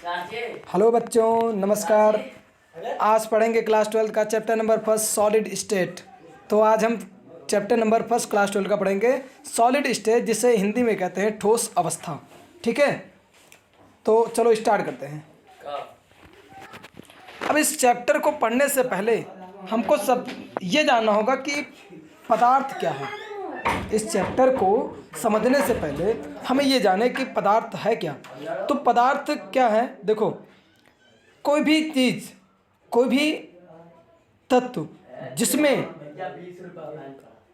Hello बच्चों, नमस्कार। आज पढ़ेंगे क्लास 12 का chapter number first solid state. तो आज हम चैप्टर नंबर फर्स्ट क्लास 12 का पढ़ेंगे सॉलिड स्टेट, जिसे हिंदी में कहते हैं ठोस अवस्था। ठीक है, तो चलो स्टार्ट करते हैं। अब इस चैप्टर को पढ़ने से पहले हमको सब ये जानना होगा कि पदार्थ क्या है। इस चैप्टर को समझने से पहले हमें ये जाने कि पदार्थ है क्या। तो पदार्थ क्या है, देखो, कोई भी चीज़, कोई भी तत्व जिसमें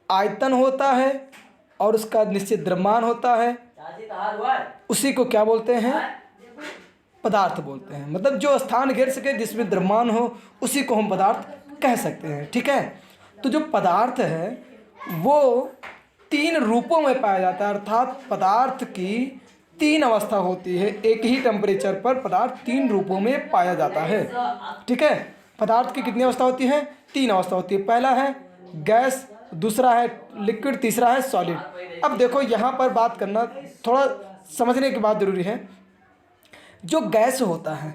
आयतन होता है और उसका निश्चित द्रव्यमान होता है, उसी को क्या बोलते हैं? पदार्थ बोलते हैं। मतलब जो स्थान घेर सके, जिसमें द्रव्यमान हो, उसी को हम पदार्थ कह सकते हैं। ठीक है, तो जो पदार्थ है वो तीन रूपों में पाया जाता है, अर्थात पदार्थ की तीन अवस्था होती है। एक ही टेम्परेचर पर पदार्थ तीन रूपों में पाया जाता है। ठीक है, पदार्थ की कितनी अवस्था होती है? तीन अवस्था होती है। पहला है गैस, दूसरा है लिक्विड, तीसरा है सॉलिड। अब देखो, यहाँ पर बात करना थोड़ा समझने की बात जरूरी है। जो गैस होता है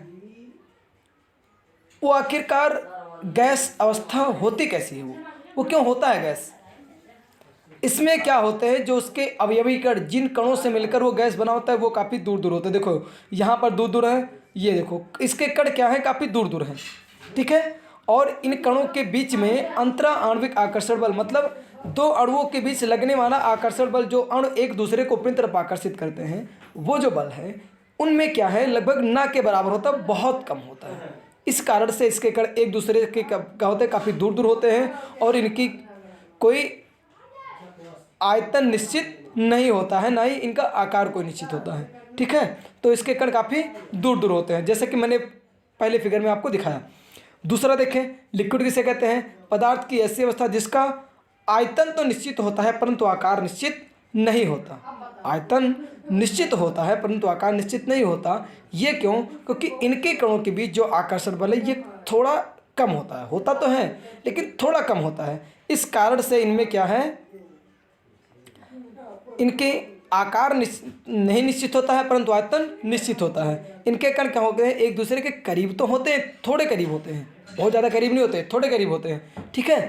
वो आखिरकार गैस अवस्था होती कैसी है? वो क्यों होता है गैस? इसमें क्या होते हैं, जो उसके अवयवी कण, जिन कणों से मिलकर वो गैस बना होता है, वो काफ़ी दूर दूर होते हैं। देखो यहाँ पर दूर दूर है, ये देखो इसके कण क्या है, काफ़ी दूर दूर हैं। ठीक है, और इन कणों के बीच में अंतरा आणविक आकर्षण बल, मतलब दो अणुओं के बीच लगने वाला आकर्षण बल, जो अणु एक दूसरे को अपनी तरफ आकर्षित करते हैं, वो जो बल है उनमें क्या है, लगभग ना के बराबर होता है, बहुत कम होता है। इस कारण से इसके कण एक दूसरे के क्या होते हैं, काफ़ी दूर दूर होते हैं, और इनकी कोई आयतन निश्चित नहीं होता है, ना ही इनका आकार कोई निश्चित होता है। ठीक है, तो इसके कण काफ़ी दूर दूर होते हैं, जैसे कि मैंने पहले फिगर में आपको दिखाया। दूसरा देखें, लिक्विड किसे कहते हैं? पदार्थ की ऐसी अवस्था जिसका आयतन तो निश्चित होता है परंतु आकार निश्चित नहीं होता। आयतन निश्चित होता है परंतु आकार निश्चित नहीं होता। ये क्यों? क्योंकि इनके कणों के बीच जो आकर्षण बल है ये थोड़ा कम होता है। होता तो है लेकिन थोड़ा कम होता है। इस कारण से इनमें क्या है, इनके आकार नहीं निश्चित होता है परंतु आयतन निश्चित होता है। इनके कण क्या होते हैं, एक दूसरे के करीब तो होते हैं, थोड़े करीब होते हैं, बहुत ज़्यादा करीब नहीं होते, थोड़े करीब होते हैं। ठीक है,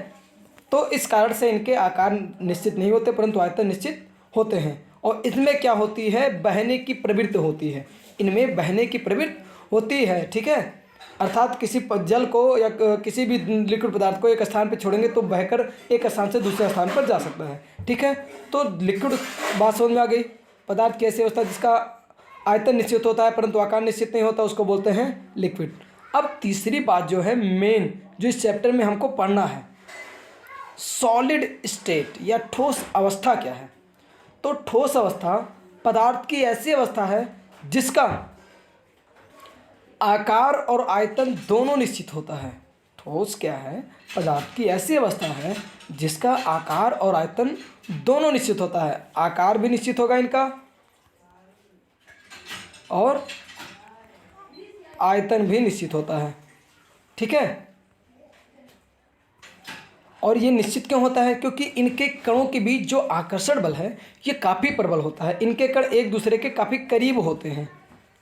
तो इस कारण से इनके आकार निश्चित नहीं होते परंतु आयतन निश्चित होते हैं। और इसमें क्या होती है, बहने की प्रवृत्ति होती है। इनमें बहने की प्रवृत्ति होती है। ठीक है, अर्थात किसी जल को या किसी भी लिक्विड पदार्थ को एक स्थान पर छोड़ेंगे तो बहकर एक स्थान से दूसरे स्थान पर जा सकता है। ठीक है, तो लिक्विड बात समझ में आ गई। पदार्थ की ऐसी अवस्था जिसका आयतन निश्चित होता है परंतु आकार निश्चित नहीं होता, उसको बोलते हैं लिक्विड। अब तीसरी बात जो है मेन, जो इस चैप्टर में हमको पढ़ना है, सॉलिड स्टेट या ठोस अवस्था क्या है। तो ठोस अवस्था पदार्थ की ऐसी अवस्था है जिसका आकार और आयतन दोनों निश्चित होता है। ठोस क्या है? पदार्थ की ऐसी अवस्था है जिसका आकार और आयतन दोनों निश्चित होता है। आकार भी निश्चित होगा इनका और आयतन भी निश्चित होता है। ठीक है, और ये निश्चित क्यों होता है? क्योंकि इनके कणों के बीच जो आकर्षण बल है ये काफ़ी प्रबल होता है। इनके कण एक दूसरे के काफ़ी करीब होते हैं।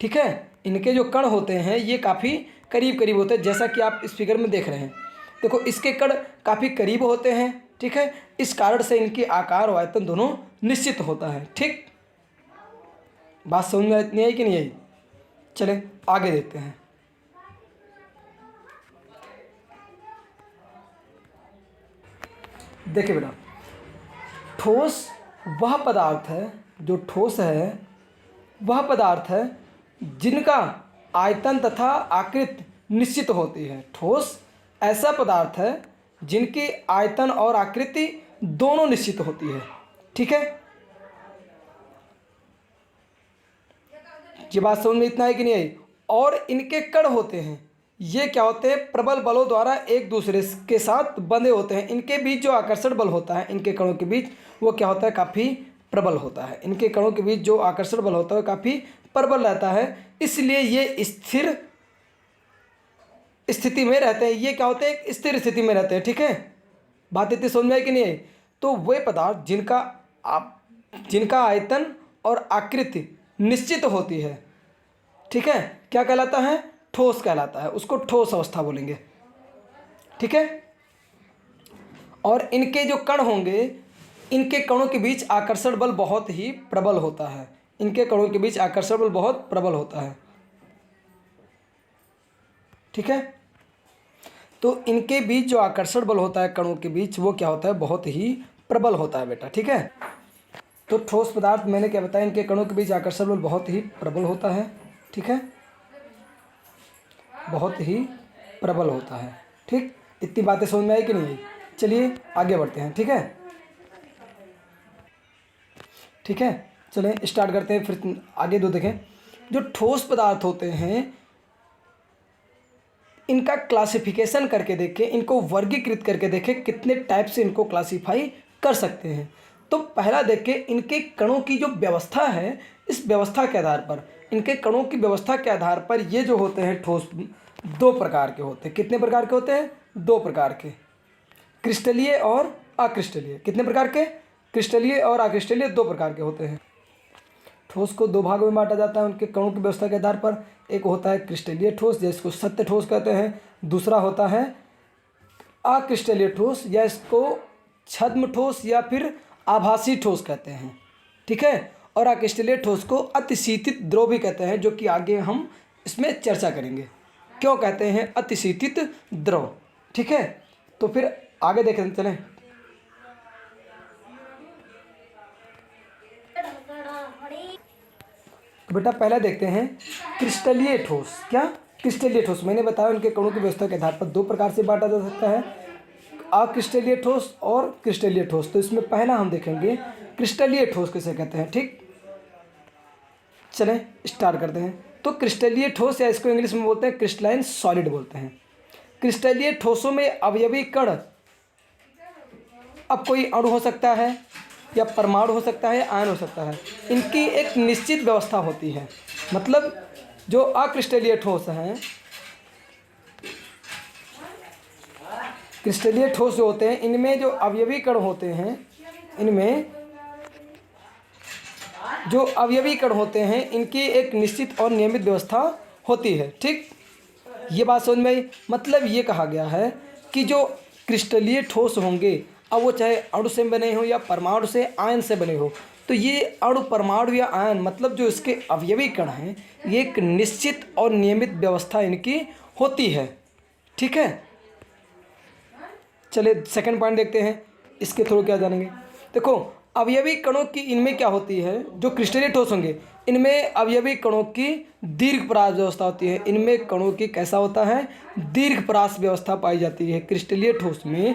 ठीक है, इनके जो कण होते हैं ये काफ़ी करीब करीब होते हैं, जैसा कि आप इस फिगर में देख रहे हैं। देखो इसके कण काफ़ी करीब होते हैं। ठीक है, इस कारण से इनके आकार और आयतन दोनों निश्चित होता है। ठीक, बात समझ में नहीं आई कि नहीं आई? चलें आगे देखते हैं। देखिए बेटा, ठोस वह पदार्थ है, जो ठोस है वह पदार्थ है जिनका आयतन तथा आकृति निश्चित होती है। ठोस ऐसा पदार्थ है जिनकी आयतन और आकृति दोनों निश्चित होती है। ठीक है, ये बात समझ में इतना है कि नहीं आई? और इनके कण होते हैं, ये क्या होते हैं, प्रबल बलों द्वारा एक दूसरे के साथ बंधे होते हैं। इनके बीच जो आकर्षण बल होता है इनके कणों के बीच, वो क्या होता है, काफ़ी प्रबल होता है। इनके कणों के बीच जो आकर्षण बल होता है काफ़ी प्रबल रहता है, इसलिए ये स्थिर स्थिति में रहते हैं। ये क्या होते हैं, स्थिर स्थिति में रहते हैं। ठीक है, बात इतनी समझ में आई कि नहीं आई? तो वे पदार्थ जिनका आयतन और आकृति निश्चित होती है, ठीक है, क्या कहलाता है? ठोस कहलाता है, उसको ठोस अवस्था बोलेंगे। ठीक है, और इनके जो कण होंगे, इनके कणों के बीच आकर्षण बल बहुत ही प्रबल होता है। इनके कणों के बीच आकर्षण बल बहुत प्रबल होता है। ठीक है, तो इनके बीच जो आकर्षण बल होता है कणों के बीच, वो क्या होता है? बहुत ही प्रबल होता है बेटा। ठीक है, तो ठोस पदार्थ मैंने क्या बताया, इनके कणों के बीच आकर्षण बल बहुत ही प्रबल होता है। ठीक है, बहुत ही प्रबल होता है। ठीक, इतनी बातें समझ में आई कि नहीं आई? चलिए आगे बढ़ते हैं। ठीक है, ठीक है, चलें स्टार्ट करते हैं, फिर आगे दो देखें। जो ठोस पदार्थ होते हैं, इनका क्लासिफिकेशन करके देखें, इनको वर्गीकृत करके देखें, कितने टाइप से इनको क्लासीफाई कर सकते हैं। तो पहला देखें, इनके कणों की जो व्यवस्था है, इस व्यवस्था के आधार पर, इनके कणों की व्यवस्था के आधार पर ये जो होते हैं ठोस, दो प्रकार के होते हैं। कितने प्रकार के होते हैं? दो प्रकार के, क्रिस्टलीय और अक्रिस्टलीय। कितने प्रकार के? क्रिस्टलीय और अक्रिस्टलीय, दो प्रकार के होते हैं। ठोस को दो भागों में बांटा जाता है उनके कणों की व्यवस्था के आधार पर। एक होता है क्रिस्टलीय ठोस, जिसको सत्य ठोस कहते हैं। दूसरा होता है अक्रिस्टलीय ठोस, या इसको छद्म ठोस या फिर आभासी ठोस कहते हैं। ठीक है, और अक्रिस्टलीय ठोस को अतिशीतित द्रव भी कहते हैं, जो कि आगे हम इसमें चर्चा करेंगे क्यों कहते हैं अतिशीतित द्रव। ठीक है, तो फिर आगे देखते चलें। तो बेटा पहला देखते हैं क्रिस्टलीय ठोस। क्या? क्रिस्टलीय ठोस। मैंने बताया उनके कणों की व्यवस्था के आधार पर दो प्रकार से बांटा जा सकता है, अक्रिस्टलीय ठोस और क्रिस्टलीय ठोस। तो इसमें पहला हम देखेंगे क्रिस्टलीय ठोस किसे कहते हैं। ठीक, चलें स्टार्ट करते हैं। तो क्रिस्टलीय ठोस, या इसको इंग्लिश में बोलते हैं क्रिस्टलाइन सॉलिड बोलते हैं। क्रिस्टलीय ठोसों में अवयवी कण, अब कोई अणु हो सकता है या परमाणु हो सकता है, आयन हो सकता है, इनकी एक निश्चित व्यवस्था होती है। मतलब जो अक्रिस्टलीय ठोस हैं, क्रिस्टलीय ठोस जो होते हैं, इनमें जो अवयवी कण होते हैं, इनमें जो अवयवी कण होते हैं, इनकी एक निश्चित और नियमित व्यवस्था होती है। ठीक, ये बात समझ में आई? मतलब ये कहा गया है कि जो क्रिस्टलीय ठोस होंगे, अब वो चाहे अणु से बने हो या परमाणु से, आयन से बने हो, तो ये अणु, परमाणु या आयन, मतलब जो इसके अवयवी कण हैं, ये एक निश्चित और नियमित व्यवस्था इनकी होती है। ठीक है, चलिए सेकंड पॉइंट देखते हैं, इसके थ्रू क्या जानेंगे। देखो, अवयवी कणों की इनमें क्या होती है, जो क्रिस्टलीय ठोस होंगे, इनमें अवयवी कणों की दीर्घपरास व्यवस्था होती है। इनमें कणों की कैसा होता है? दीर्घपरास व्यवस्था पाई जाती है। क्रिस्टलीय ठोस में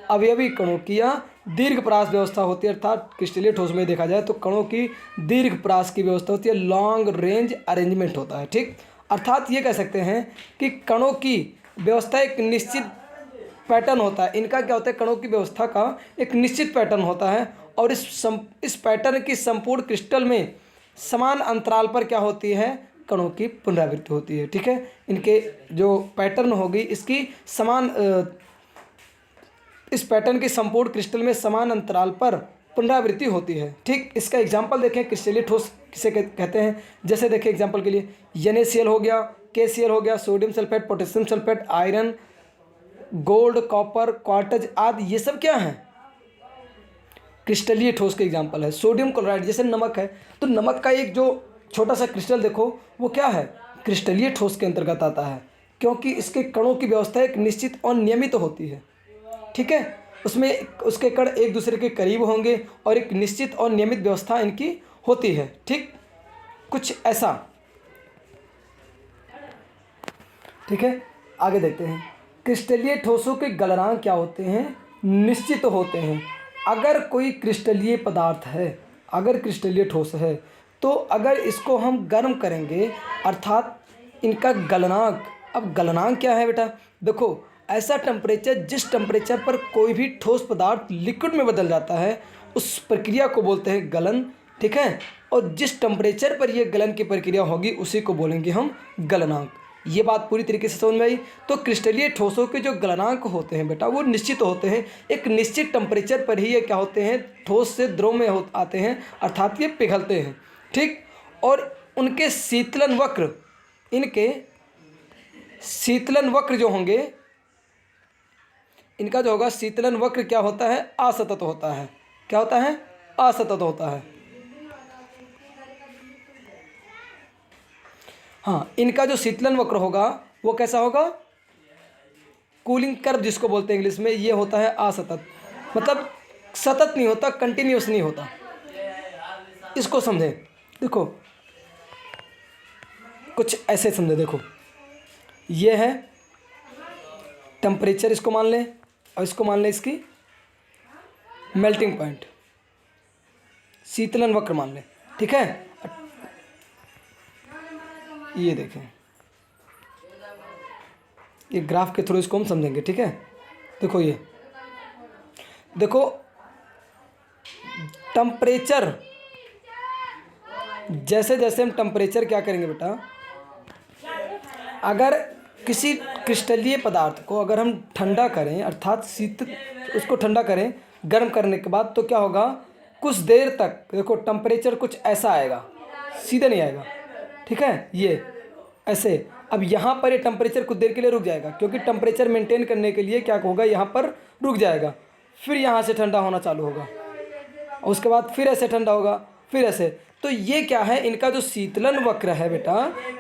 अवयवी कणों की या दीर्घपरास व्यवस्था होती है, अर्थात क्रिस्टलीय ठोस में देखा जाए तो कणों की दीर्घपरास की व्यवस्था होती है, लॉन्ग रेंज अरेंजमेंट होता है। ठीक, अर्थात ये कह सकते हैं कि कणों की व्यवस्था एक निश्चित पैटर्न होता है। इनका क्या होता है? कणों की व्यवस्था का एक निश्चित पैटर्न होता है, और इस पैटर्न की संपूर्ण क्रिस्टल में समान अंतराल पर क्या होती है? कणों की पुनरावृत्ति होती है। ठीक है, इनके जो पैटर्न होगी, इसकी समान, इस पैटर्न की संपूर्ण क्रिस्टल में समान अंतराल पर पुनरावृत्ति होती है। ठीक, इसका एग्जाम्पल देखें, क्रिस्टलीय ठोस किसे कहते हैं। जैसे देखें एग्जाम्पल के लिए, NaCl हो गया, KCl हो गया, sodium sulphate, potassium sulphate, iron, gold, copper, quartz आदि, ये सब क्या हैं? क्रिस्टलीय ठोस के एग्जाम्पल है। सोडियम क्लोराइड, जैसे नमक है, तो नमक का एक जो छोटा सा क्रिस्टल देखो, वो क्या है? क्रिस्टलीय ठोस के अंतर्गत आता है, क्योंकि इसके कणों की व्यवस्था एक निश्चित और नियमित होती है। ठीक है, उसमें उसके कण एक दूसरे के करीब होंगे और एक निश्चित और नियमित व्यवस्था इनकी होती है। ठीक, कुछ ऐसा। ठीक है, आगे देखते हैं। क्रिस्टलीय ठोसों के गलनांक क्या होते हैं? निश्चित होते हैं। अगर कोई क्रिस्टलीय पदार्थ है, अगर क्रिस्टलीय ठोस है, तो अगर इसको हम गर्म करेंगे, अर्थात इनका गलनांक, अब गलनांक क्या है बेटा? देखो, ऐसा टेम्परेचर, जिस टेम्परेचर पर कोई भी ठोस पदार्थ लिक्विड में बदल जाता है, उस प्रक्रिया को बोलते हैं गलन। ठीक है, और जिस टेम्परेचर पर यह गलन की प्रक्रिया होगी, उसी को बोलेंगे हम गलनांक। ये बात पूरी तरीके से समझ में आई? तो क्रिस्टलीय ठोसों के जो गलनांक होते हैं बेटा, वो निश्चित होते हैं। एक निश्चित टेम्परेचर पर ही ये क्या होते हैं? ठोस से द्रव में आते हैं, अर्थात ये पिघलते हैं। ठीक, और उनके शीतलन वक्र इनके शीतलन वक्र जो होंगे, इनका जो होगा शीतलन वक्र क्या होता है, असतत होता है। क्या होता है, असतत होता है। हाँ, इनका जो शीतलन वक्र होगा वो कैसा होगा, कूलिंग कर्व जिसको बोलते हैं इंग्लिश में, ये होता है असतत, मतलब सतत नहीं होता, कंटिन्यूस नहीं होता। इसको समझे, देखो कुछ ऐसे समझे, देखो ये है टेम्परेचर, इसको मान लें, और इसको मान लें इसकी मेल्टिंग पॉइंट, शीतलन वक्र मान लें, ठीक है। ये देखें, ये ग्राफ के थ्रू इसको हम समझेंगे, ठीक है। देखो ये देखो टेम्परेचर, जैसे जैसे हम टेम्परेचर क्या करेंगे बेटा, अगर किसी क्रिस्टलीय पदार्थ को अगर हम ठंडा करें, अर्थात शीत उसको ठंडा करें गर्म करने के बाद, तो क्या होगा, कुछ देर तक देखो टेम्परेचर कुछ ऐसा आएगा, सीधे नहीं आएगा, ठीक है। ये ऐसे, अब यहाँ पर ये टेम्परेचर कुछ देर के लिए रुक जाएगा, क्योंकि टेम्परेचर मेंटेन करने के लिए क्या होगा, यहाँ पर रुक जाएगा, फिर यहाँ से ठंडा होना चालू होगा, और उसके बाद फिर ऐसे ठंडा होगा, फिर ऐसे। तो ये क्या है, इनका जो शीतलन वक्र है बेटा,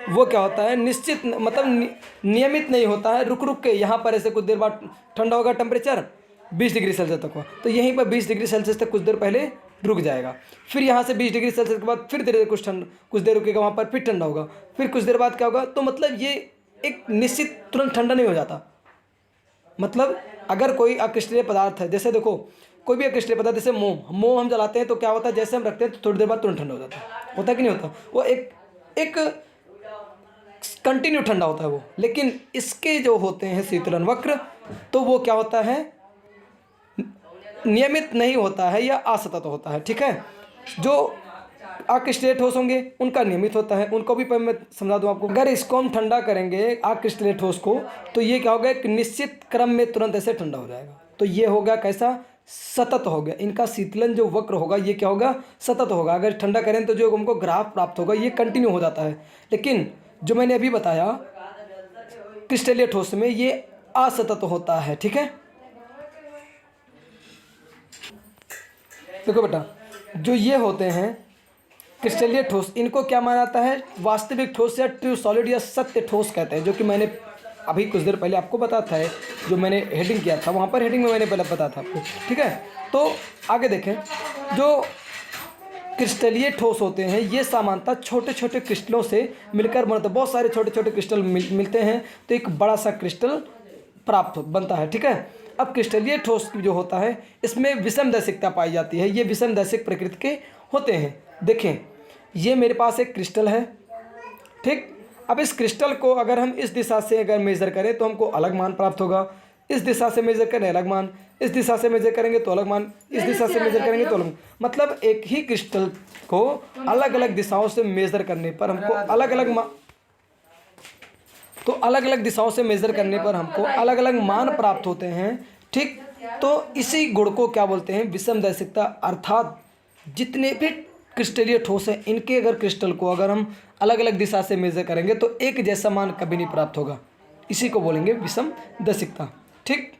वो क्या होता है, निश्चित मतलब नियमित नहीं होता है, रुक रुक के यहाँ पर ऐसे कुछ देर बाद ठंडा होगा, टेम्परेचर 20 डिग्री सेल्सियस तक हो, तो यहीं पर 20 डिग्री सेल्सियस तक कुछ देर पहले रुक जाएगा, फिर यहाँ से 20 डिग्री सेल्सियस के बाद फिर धीरे धीरे कुछ देर रुकेगा, वहाँ पर फिर ठंडा होगा, फिर कुछ देर बाद क्या होगा। तो मतलब ये एक निश्चित तुरंत ठंडा नहीं हो जाता। मतलब अगर कोई अक्रिस्टलीय पदार्थ है, जैसे देखो कोई भी अक्रिस्टलीय पदार्थ, जैसे मोम हम जलाते हैं तो क्या होता है, जैसे हम रखते हैं तो थोड़ी देर बाद तुरंत ठंडा हो जाता है, होता है कि नहीं होता, वो एक कंटिन्यू ठंडा होता है वो। लेकिन इसके जो होते हैं शीतलन वक्र, तो वो क्या होता है, नियमित नहीं होता है या असतत होता है, ठीक है। जो अक्रिस्टलीय ठोस होंगे उनका नियमित होता है, उनको भी मैं समझा दूं आपको। अगर इसको हम ठंडा करेंगे अक्रिस्टलीय ठोस को, तो ये क्या होगा, एक निश्चित क्रम में तुरंत ऐसे ठंडा हो जाएगा, तो ये होगा कैसा, सतत हो गया। इनका शीतलन जो वक्र होगा ये क्या होगा, सतत होगा। अगर ठंडा करें तो जो हमको ग्राफ प्राप्त होगा ये कंटिन्यू हो जाता है। लेकिन जो मैंने अभी बताया क्रिस्टलीय ठोस में ये असतत होता है, ठीक है। देखो बेटा, जो ये होते हैं क्रिस्टलीय ठोस, इनको क्या माना जाता है, वास्तविक ठोस या ट्रू सॉलिड या सत्य ठोस कहते हैं, जो कि मैंने अभी कुछ देर पहले आपको बताया था। जो मैंने हेडिंग किया था वहाँ पर हेडिंग में मैंने पहले बताया था आपको, ठीक है। तो आगे देखें, जो क्रिस्टलीय ठोस होते हैं ये सामान्यतः छोटे छोटे क्रिस्टलों से मिलकर बनते हैं। बहुत सारे छोटे छोटे क्रिस्टल मिलते हैं तो एक बड़ा सा क्रिस्टल प्राप्त बनता है, ठीक है। अब क्रिस्टलीय ठोस जो होता है इसमें विषमदैशिकता पाई जाती है, ये विषमदैशिक प्रकृति के होते हैं। देखें, ये मेरे पास एक क्रिस्टल है, ठीक। अब इस क्रिस्टल को अगर हम इस दिशा से अगर मेज़र करें तो हमको अलग मान प्राप्त होगा, इस दिशा से मेज़र करें अलग मान, इस दिशा से मेज़र करेंगे तो अलग मान, इस दिशा से मेज़र करेंगे तो अलग। मतलब एक ही क्रिस्टल को अलग अलग दिशाओं से मेज़र करने पर हमको अलग अलग अलग अलग दिशाओं से मेज़र करने पर हमको अलग अलग मान प्राप्त होते हैं, ठीक। तो इसी गुण को क्या बोलते हैं, विषमदैशिकता। अर्थात जितने भी क्रिस्टलीय ठोस हैं इनके अगर क्रिस्टल को अगर हम अलग अलग दिशा से मेज़र करेंगे तो एक जैसा मान कभी नहीं प्राप्त होगा, इसी को बोलेंगे विषमदैशिकता, ठीक।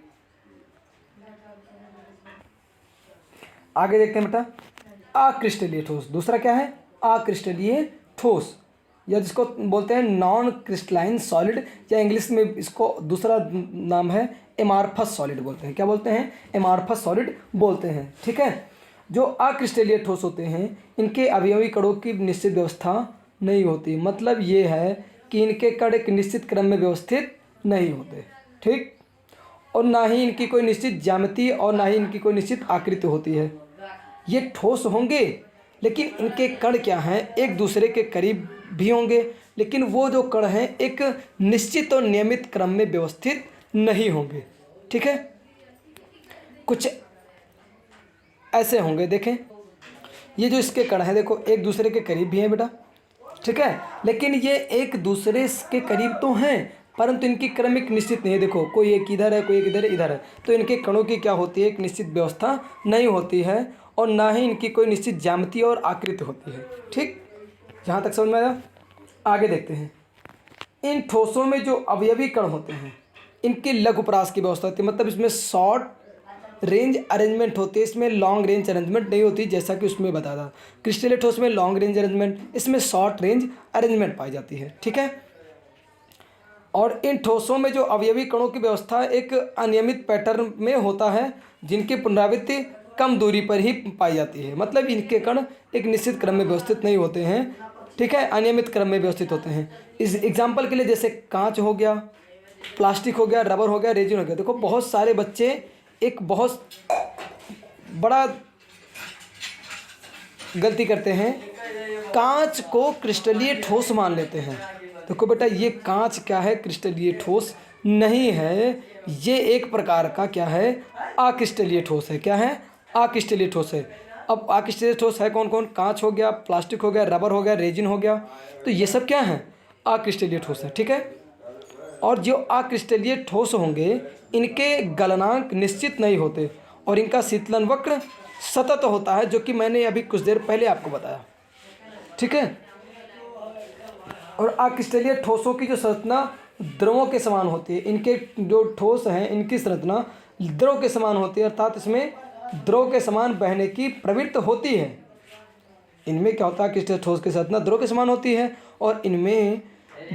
आगे देखते हैं बेटा, अक्रिस्टलीय ठोस। दूसरा क्या है, अक्रिस्टलीय ठोस, या जिसको बोलते हैं नॉन क्रिस्टलाइन सॉलिड, या इंग्लिश में इसको दूसरा नाम है एमार्फस सॉलिड बोलते हैं। क्या बोलते हैं, एमार्फस सॉलिड बोलते हैं, ठीक है। जो अक्रिस्टलीय ठोस होते हैं इनके अवयवी कणों की निश्चित व्यवस्था नहीं होती। मतलब ये है कि इनके कण एक निश्चित क्रम में व्यवस्थित नहीं होते, ठीक। और ना ही इनकी कोई निश्चित ज्यामिति और ना ही इनकी कोई निश्चित आकृति होती है। ये ठोस होंगे लेकिन इनके कण क्या हैं, एक दूसरे के करीब भी होंगे, लेकिन वो जो कण हैं एक निश्चित और नियमित क्रम में व्यवस्थित नहीं होंगे, ठीक है। कुछ ऐसे होंगे, देखें ये जो इसके कण हैं, देखो एक दूसरे के करीब भी हैं बेटा, ठीक है। लेकिन ये एक दूसरे के करीब तो हैं परंतु इनकी क्रमिक निश्चित नहीं है। देखो कोई एक इधर है, कोई एक इधर है, इधर है, तो इनके कणों की क्या होती है, एक निश्चित व्यवस्था नहीं होती है और ना ही इनकी कोई निश्चित ज्यामिति और आकृति होती है, ठीक। जहाँ तक समझ में आया, आगे देखते हैं। इन ठोसों में जो अवयवी कण होते हैं इनकी लघुपरास की व्यवस्था होती है, मतलब इसमें शॉर्ट रेंज अरेंजमेंट होती है, इसमें लॉन्ग रेंज अरेंजमेंट नहीं होती, जैसा कि उसमें बताया था। क्रिस्टलीय ठोस में लॉन्ग रेंज अरेंजमेंट, इसमें शॉर्ट रेंज अरेंजमेंट पाई जाती है, ठीक है। और इन ठोसों में जो अवयवी कणों की व्यवस्था एक अनियमित पैटर्न में होता है, जिनकी पुनरावृत्ति कम दूरी पर ही पाई जाती है, मतलब इनके कण एक निश्चित क्रम में व्यवस्थित नहीं होते हैं, ठीक है, अनियमित क्रम में व्यवस्थित होते हैं। इस एग्जाम्पल के लिए जैसे कांच हो गया, प्लास्टिक हो गया, रबर हो गया, रेजिन हो गया। देखो बहुत सारे बच्चे एक बहुत बड़ा गलती करते हैं, कांच को क्रिस्टलीय ठोस मान लेते हैं। देखो बेटा, ये कांच क्या है, क्रिस्टलीय ठोस नहीं है, ये एक प्रकार का क्या है, अक्रिस्टलीय ठोस है। क्या है? अक्रिस्टलीय ठोस है। अब अक्रिस्टलीय ठोस है कौन कौन? कांच हो गया, प्लास्टिक हो गया, रबर हो गया, रेजिन हो गया, तो ये सब क्या है? अक्रिस्टलीय ठोस है, ठीक है। और जो अक्रिस्टलीय ठोस होंगे इनके गलनांक निश्चित नहीं होते और इनका शीतलन वक्र सतत होता है, जो कि मैंने अभी कुछ देर पहले आपको बताया, ठीक है। और अक्रिस्टलीय ठोसों की जो संरचना द्रवों के समान होती है, इनके जो ठोस हैं इनकी संरचना द्रव के समान होती है, अर्थात इसमें द्रव के समान बहने की प्रवृत्ति होती है। इनमें क्या होता है, क्रिस्टलीय ठोस की संरचना द्रव के समान होती है और इनमें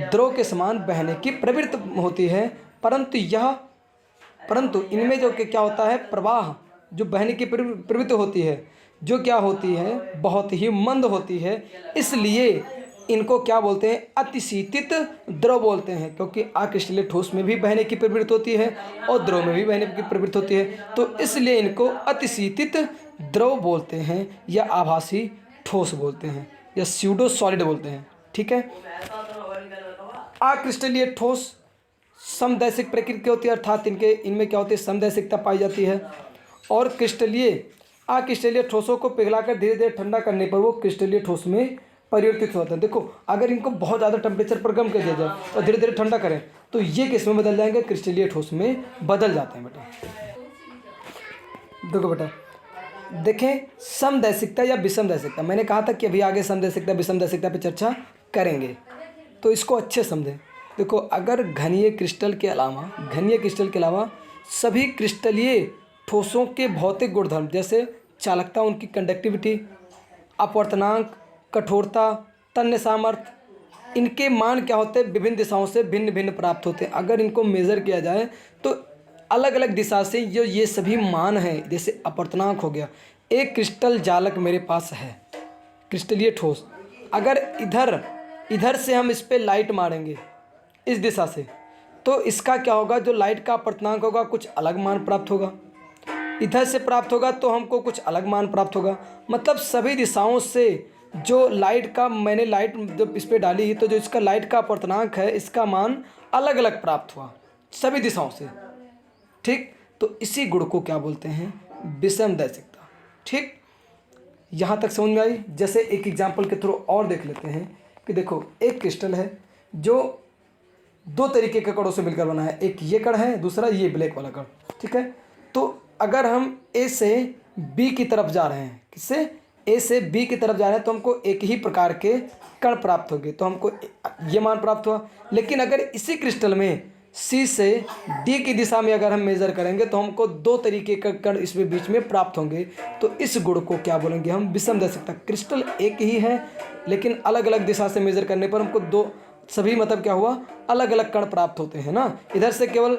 द्रव के समान बहने की प्रवृत्ति होती है, परंतु इनमें जो क्या होता है, प्रवाह जो बहने की प्रवृत्ति होती है, जो क्या होती है, बहुत ही मंद होती है। इसलिए इनको क्या बोलते हैं? अतिशीतित द्रव बोलते हैं, क्योंकि अक्रिस्टलीय ठोस में भी बहने की प्रवृत्ति होती है और द्रव में भी बहने की प्रवृत्ति होती है, तो इसलिए इनको अतिशीतित द्रव बोलते हैं या आभासी ठोस बोलते हैं या स्यूडो सॉलिड बोलते हैं, ठीक है। अक्रिस्टलीय ठोस समदैशिक प्रकृति की होती है, अर्थात इनमें क्या होती है, समदैशिकता पाई जाती है। और अक्रिस्टलीय ठोसों को पिघलाकर धीरे धीरे ठंडा करने पर वो क्रिस्टलीय ठोस में परिवर्तित होते हैं। देखो, अगर इनको बहुत ज़्यादा टेम्परेचर पर गर्म कर दिया जाए और धीरे धीरे ठंडा करें तो ये किस में बदल जाएंगे? क्रिस्टलीय ठोस में बदल जाते हैं बेटा। देखो बेटा, देखें समदैशिकता या विषमदैशिकता, मैंने कहा था कि अभी आगे समदैशिकता विषमदैशिकता पर चर्चा करेंगे, तो इसको अच्छे समझें। देखो, अगर घनीय क्रिस्टल के अलावा सभी क्रिस्टलीय ठोसों के भौतिक गुणधर्म जैसे चालकता, उनकी कंडक्टिविटी, अपवर्तनांक, कठोरता, तन्य सामर्थ्य, इनके मान क्या होते हैं? विभिन्न दिशाओं से भिन्न भिन्न प्राप्त होते हैं। अगर इनको मेज़र किया जाए तो अलग अलग दिशा से जो ये सभी मान हैं, जैसे अपवर्तनांक हो गया, एक क्रिस्टल जालक मेरे पास है, क्रिस्टलीय ठोस, अगर इधर से हम इस पर लाइट मारेंगे इस दिशा से, तो इसका क्या होगा? जो लाइट का अपवर्तनांक होगा कुछ अलग मान प्राप्त होगा, इधर से प्राप्त होगा तो हमको कुछ अलग मान प्राप्त होगा। मतलब सभी दिशाओं से जो मैंने लाइट जब इस पर डाली तो जो इसका लाइट का अपवर्तनांक है, इसका मान अलग अलग प्राप्त हुआ सभी दिशाओं से, ठीक। तो इसी गुण को क्या बोलते हैं? विषमदैशिकता, ठीक। यहाँ तक समझ में आई? जैसे एक एग्जाम्पल के थ्रू और देख लेते हैं कि देखो, एक क्रिस्टल है जो दो तरीके के कणों से मिलकर बना है, एक ये कण है, दूसरा ये ब्लैक वाला कण, ठीक है। तो अगर हम ए से बी की तरफ जा रहे हैं, किससे? ए से बी की तरफ जा रहे हैं, तो हमको एक ही प्रकार के कण प्राप्त होंगे, तो हमको ये मान प्राप्त हुआ। लेकिन अगर इसी क्रिस्टल में सी से डी की दिशा में अगर हम मेज़र करेंगे तो हमको दो तरीके के कण इसमें बीच में प्राप्त होंगे, तो इस गुण को क्या बोलेंगे हम? विषमदैशिकता। क्रिस्टल एक ही है लेकिन अलग अलग दिशा से मेज़र करने पर हमको सभी मतलब क्या हुआ? अलग अलग कण प्राप्त होते हैं ना। इधर से केवल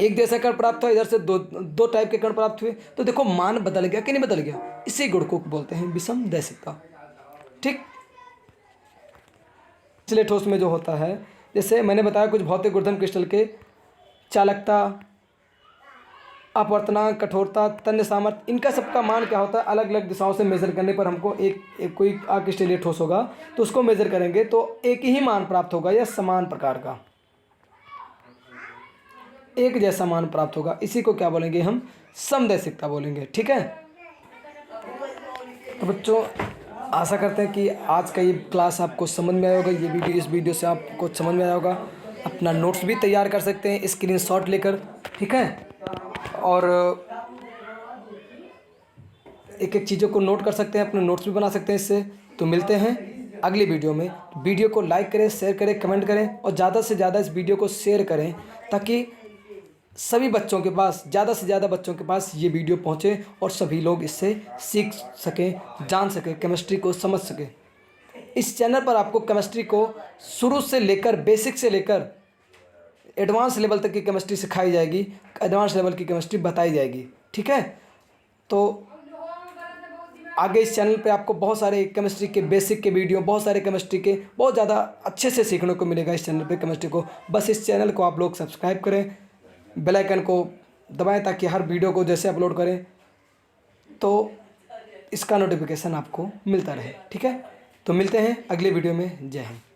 एक जैसा कण प्राप्त हुआ, इधर से दो टाइप के कण प्राप्त हुए, तो देखो मान बदल गया कि नहीं बदल गया? इसी गुण को बोलते हैं विषमदैशिकता, ठीक। क्रिस्टलीय ठोस में जो होता है, जैसे मैंने बताया कुछ भौतिक गुणधर्म क्रिस्टल के, चालकता, अपवर्तनांक, कठोरता, तन्य सामर्थ्य, इनका सबका मान क्या होता है? अलग अलग दिशाओं से मेज़र करने पर हमको एक कोई अक्रिस्टलीय ठोस होगा तो उसको मेज़र करेंगे तो एक ही मान प्राप्त होगा या समान प्रकार का एक जैसा मान प्राप्त होगा। इसी को क्या बोलेंगे हम? समदैशिकता बोलेंगे, ठीक है। तो बच्चों, आशा करते हैं कि आज का ये क्लास आपको समझ में आया होगा, ये वीडियो, इस वीडियो से आपको समझ में आया होगा। अपना नोट्स भी तैयार कर सकते हैं स्क्रीनशॉट लेकर, ठीक है। और एक एक चीज़ों को नोट कर सकते हैं, अपने नोट्स भी बना सकते हैं इससे। तो मिलते हैं अगली वीडियो में। वीडियो को लाइक करें, शेयर करें, कमेंट करें और ज़्यादा से ज़्यादा इस वीडियो को शेयर करें ताकि सभी बच्चों के पास, ज़्यादा से ज़्यादा बच्चों के पास ये वीडियो पहुँचे और सभी लोग इससे सीख सकें, जान सकें, केमिस्ट्री को समझ सकें। इस चैनल पर आपको केमिस्ट्री को शुरू से लेकर, बेसिक से लेकर एडवांस लेवल तक की केमिस्ट्री सिखाई जाएगी, एडवांस लेवल की केमिस्ट्री बताई जाएगी। ठीक है, तो आगे इस चैनल पे आपको बहुत सारे केमिस्ट्री के बेसिक के वीडियो, बहुत सारे केमिस्ट्री के बहुत ज़्यादा अच्छे से सीखने को मिलेगा इस चैनल पे केमिस्ट्री को। बस इस चैनल को आप लोग सब्सक्राइब करें, बेल आइकन को दबाएं ताकि हर वीडियो को जैसे अपलोड करें तो इसका नोटिफिकेशन आपको मिलता रहे। ठीक है, तो मिलते हैं अगले वीडियो में। जय हिंद।